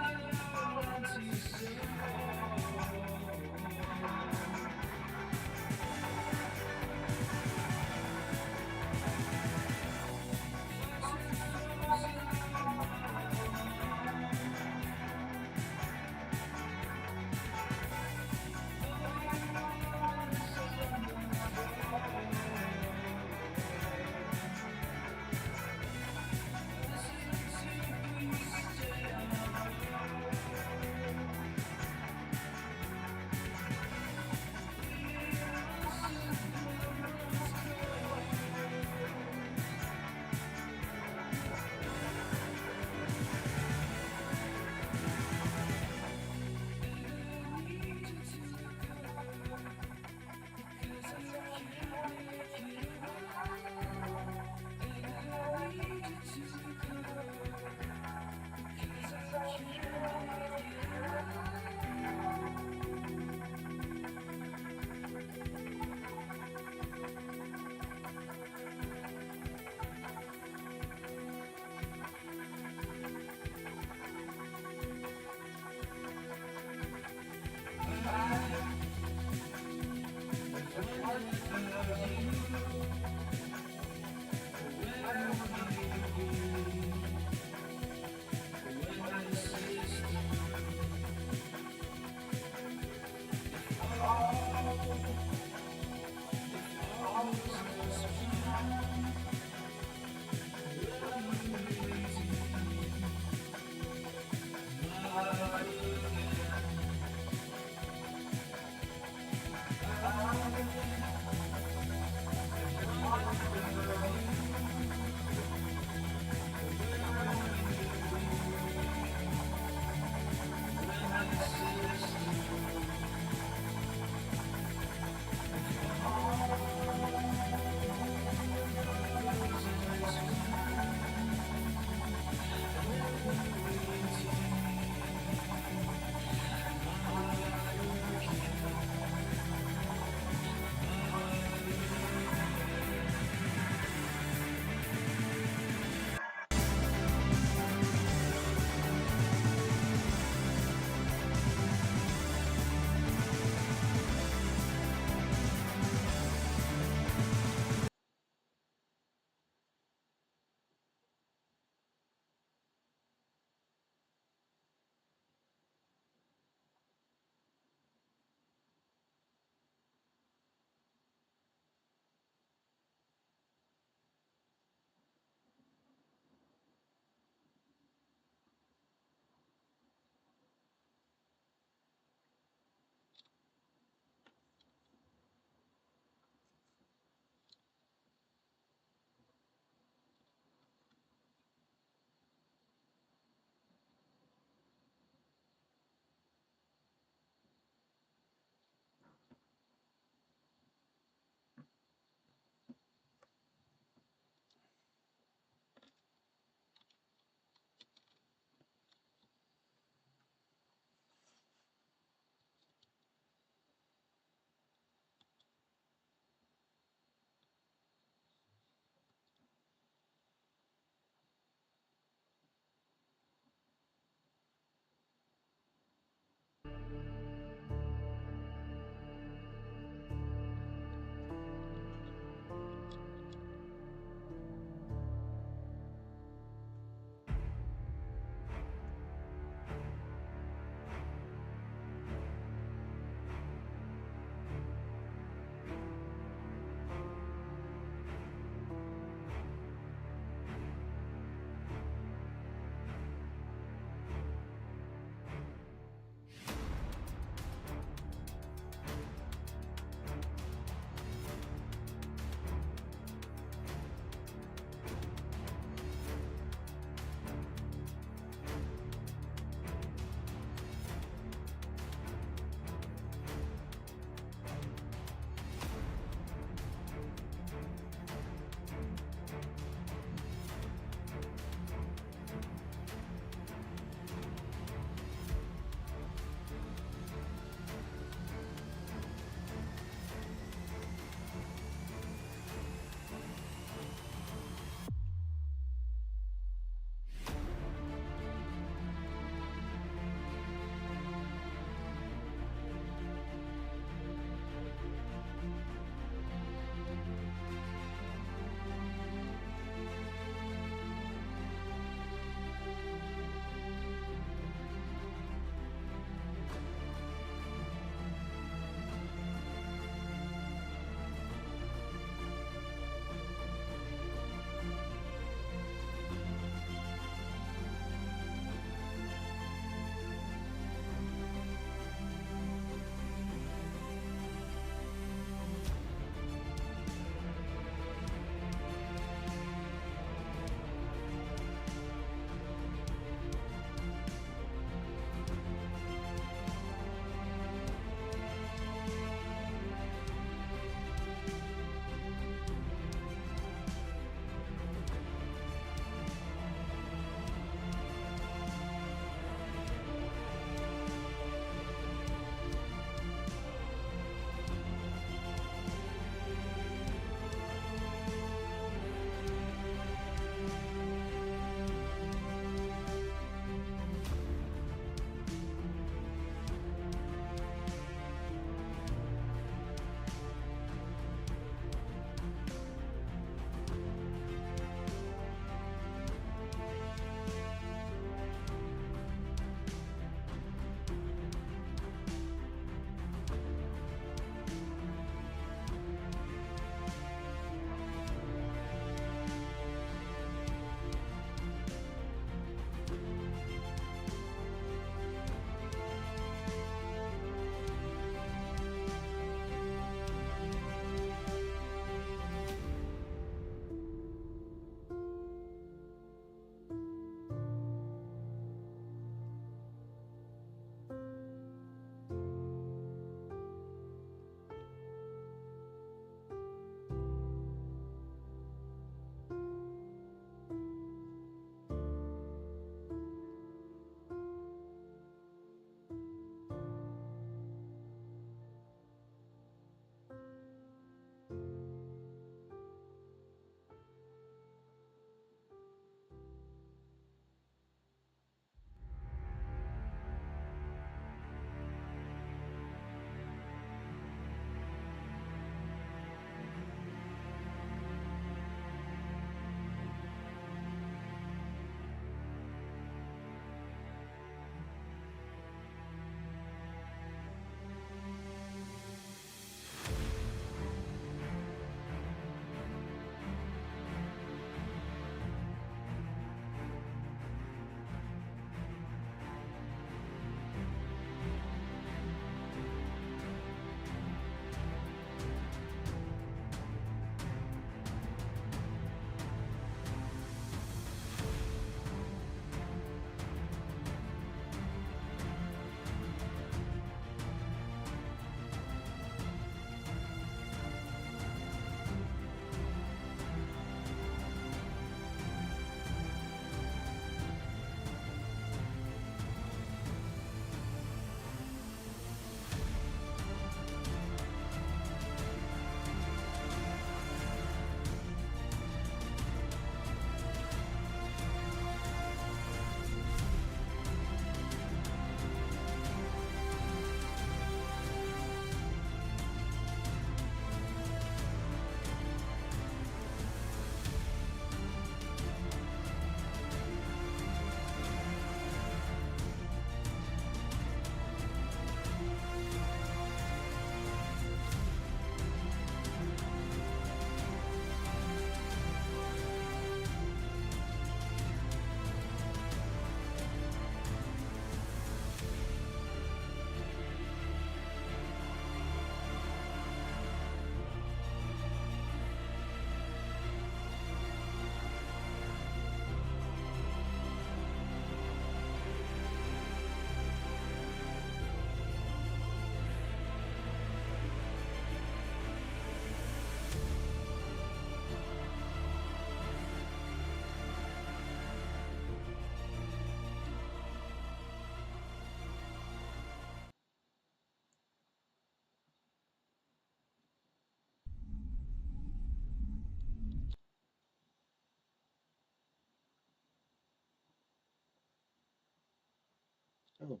Oh.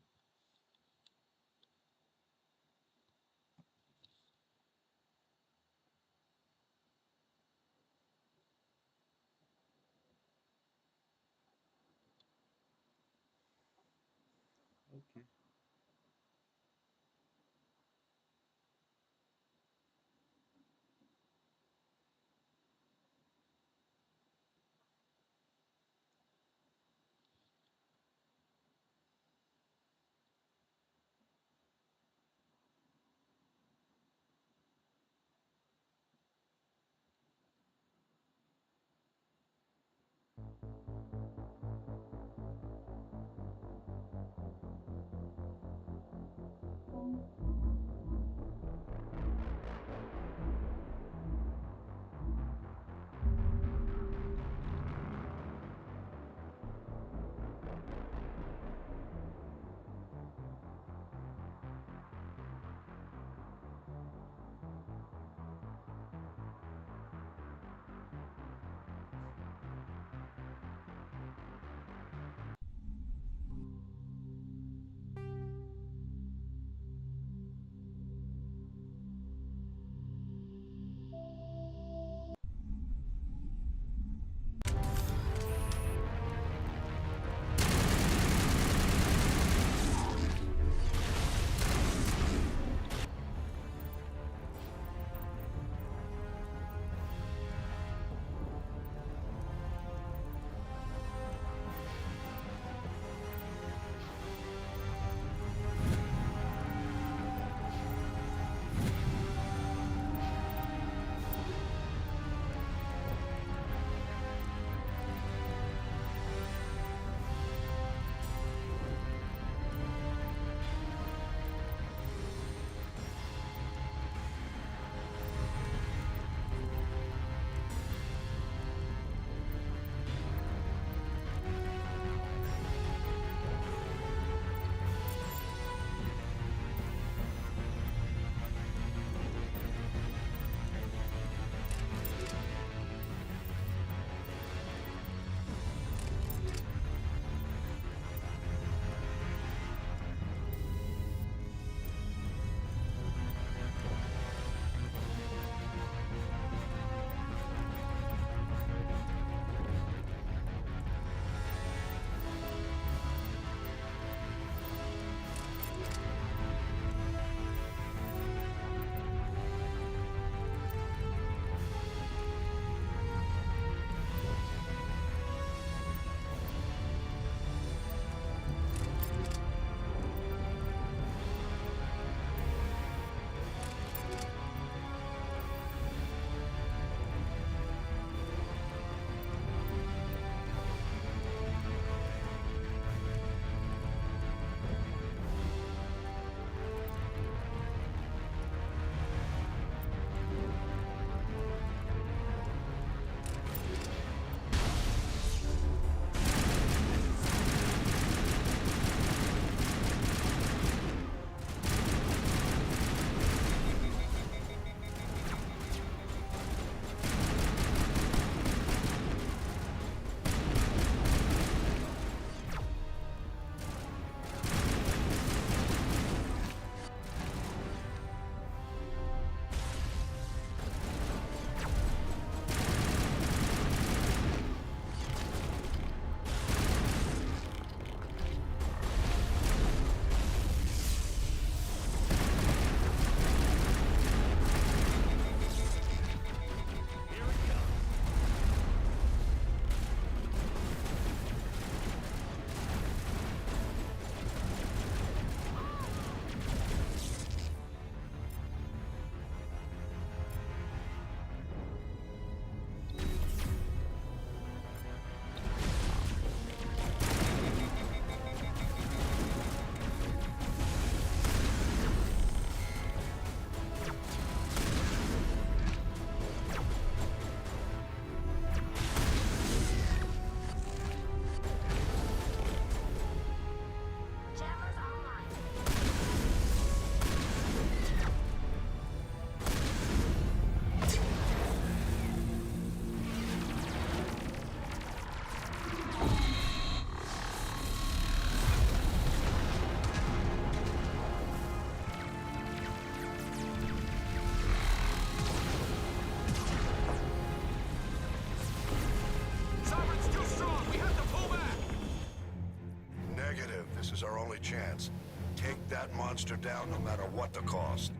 Okay. only chance. Take that monster down no matter what the cost.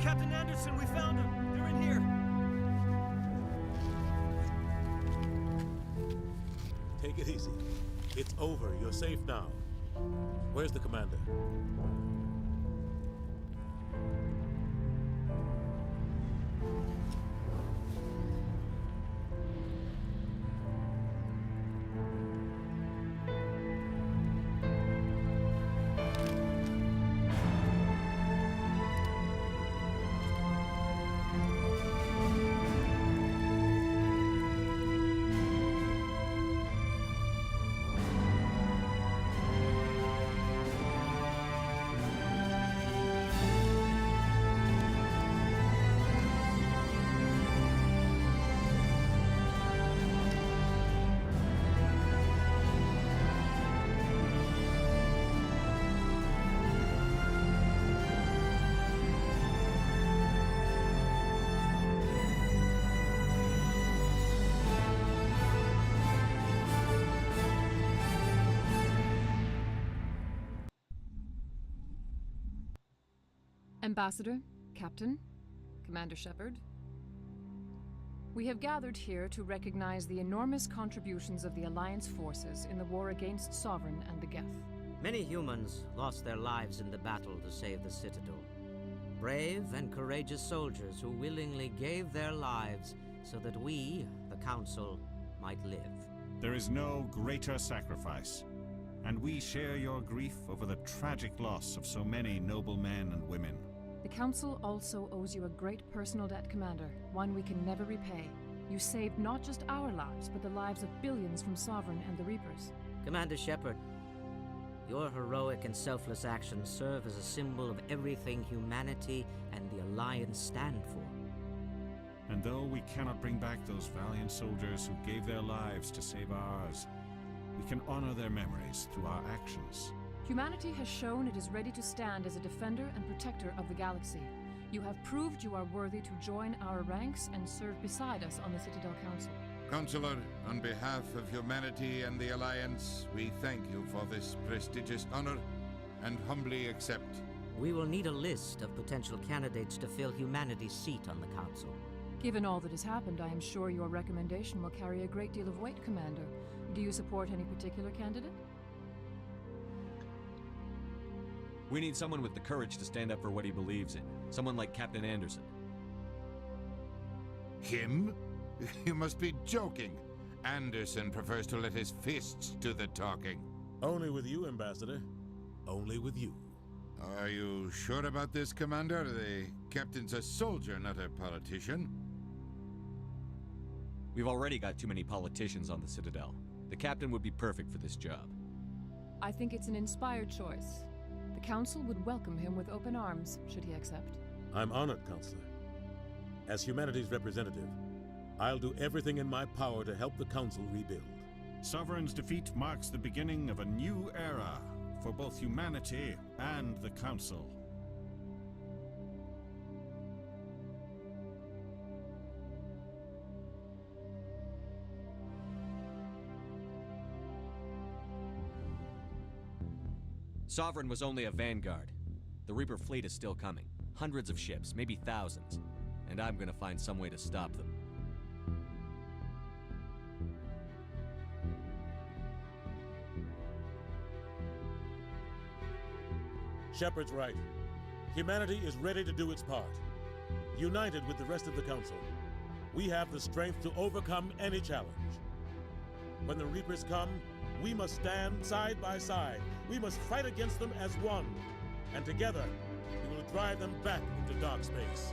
Captain Anderson, we found them. They're in here. Take it easy. It's over. You're safe now. Where's the commander? Ambassador, Captain, Commander Shepard, we have gathered here to recognize the enormous contributions of the Alliance forces in the war against Sovereign and the Geth. Many humans lost their lives in the battle to save the Citadel. Brave and courageous soldiers who willingly gave their lives so that we, the Council, might live. There is no greater sacrifice, and we share your grief over the tragic loss of so many noble men and women. The Council also owes you a great personal debt, Commander, one we can never repay. You saved not just our lives, but the lives of billions from Sovereign and the Reapers. Commander Shepard, your heroic and selfless actions serve as a symbol of everything humanity and the Alliance stand for. And though we cannot bring back those valiant soldiers who gave their lives to save ours, we can honor their memories through our actions. Humanity has shown it is ready to stand as a defender and protector of the galaxy. You have proved you are worthy to join our ranks and serve beside us on the Citadel Council. Counselor, on behalf of humanity and the Alliance, we thank you for this prestigious honor and humbly accept. We will need a list of potential candidates to fill humanity's seat on the Council. Given all that has happened, I am sure your recommendation will carry a great deal of weight, Commander. Do you support any particular candidate? We need someone with the courage to stand up for what he believes in. Someone like Captain Anderson. Him? You must be joking. Anderson prefers to let his fists do the talking. Only with you, Ambassador. Only with you. Are you sure about this, Commander? The captain's a soldier, not a politician. We've already got too many politicians on the Citadel. The captain would be perfect for this job. I think it's an inspired choice. The Council would welcome him with open arms, should he accept. I'm honored, Counselor. As humanity's representative, I'll do everything in my power to help the Council rebuild. Sovereign's defeat marks the beginning of a new era for both humanity and the Council. Sovereign was only a vanguard. The Reaper fleet is still coming. Hundreds of ships, maybe thousands. And I'm gonna find some way to stop them. Shepard's right. Humanity is ready to do its part. United with the rest of the Council, we have the strength to overcome any challenge. When the Reapers come, we must stand side by side. We must fight against them as one. And together, we will drive them back into dark space.